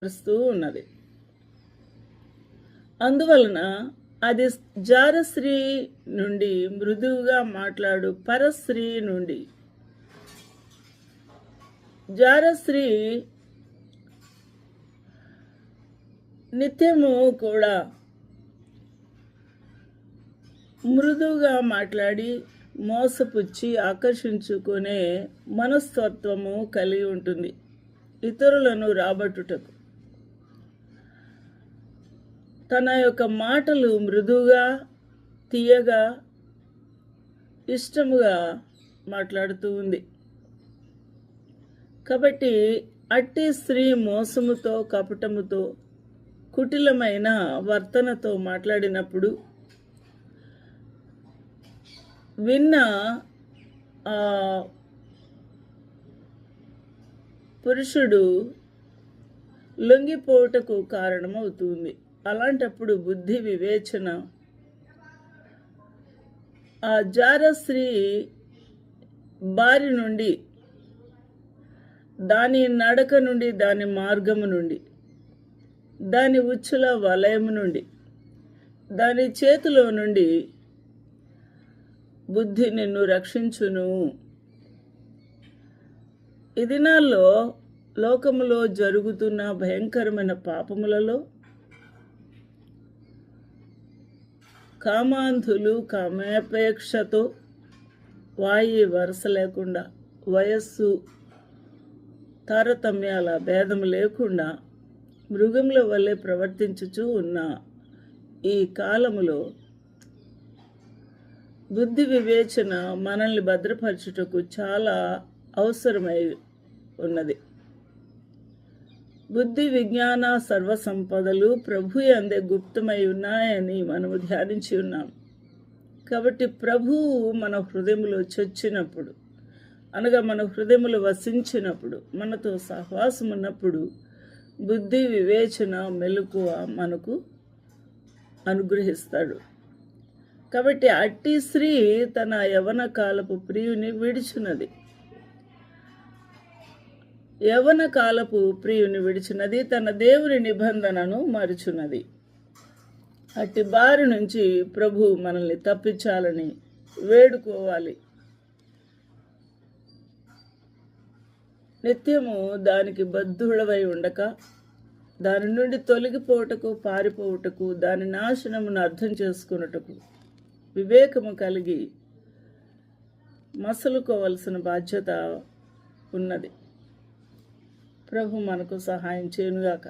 వస్తూ ఉన్నది. అందువలన అది జారస్త్రీ నుండి మృదువుగా మాట్లాడు పరస్త్రీ నుండి జారస్త్రీ నిత్యము కూడా మృదువుగా మాట్లాడి మోసపుచ్చి ఆకర్షించుకునే మనస్తత్వము కలిగి ఉంటుంది. ఇతరులను రాబట్టుటకు తన యొక్క మాటలు మృదువుగా తీయగా ఇష్టముగా మాట్లాడుతూ ఉంది. కాబట్టి అట్టి స్త్రీ మోసముతో కపటముతో కుటిలమైన వర్తనతో మాట్లాడినప్పుడు విన్న పురుషుడు లొంగిపోవుటకు కారణమవుతుంది. అలాంటప్పుడు బుద్ధి వివేచన ఆ జారస్త్రీ బారి నుండి, దాని నడక నుండి, దాని మార్గము నుండి, దాని ఉచ్చుల వలయము నుండి, దాని చేతిలో నుండి బుద్ధి నిన్ను రక్షించును. ఈ దినాల్లో లోకములో జరుగుతున్న భయంకరమైన పాపములలో కామాంధులు కామాపేక్షతో వాయి వరుస లేకుండా, వయస్సు తారతమ్యాల భేదం లేకుండా మృగముల వల్లే ప్రవర్తించుచూ ఉన్న ఈ కాలములో బుద్ధి వివేచన మనల్ని భద్రపరచుటకు చాలా అవసరమై ఉన్నది. బుద్ధి విజ్ఞాన సర్వసంపదలు ప్రభు యందే గుప్తమై ఉన్నాయని మనము ధ్యానించి ఉన్నాం. కాబట్టి ప్రభువు మన హృదయములో చొచ్చినప్పుడు, అనగా మన హృదయములు వసించినప్పుడు, మనతో సహవాసం ఉన్నప్పుడు బుద్ధి వివేచన మెలకువ మనకు అనుగ్రహిస్తాడు. కాబట్టి అట్టి స్త్రీ తన యవన కాలపు ప్రియుని విడిచినది. యవన కాలపు ప్రియుని విడిచినది, తన దేవుని నిబంధనను మరుచున్నది. అట్టి బారి నుంచి ప్రభు మనల్ని తప్పించాలని వేడుకోవాలి. నిత్యము దానికి బద్ధుడవై ఉండక, దాని నుండి తొలగిపోవుటకు, పారిపోవుటకు, దాని నాశనమును అర్థం చేసుకున్నటకు వివేకము కలిగి మసలుకోవలసిన బాధ్యత ఉన్నది. ప్రభు మనకు సహాయం చేయనుగాక.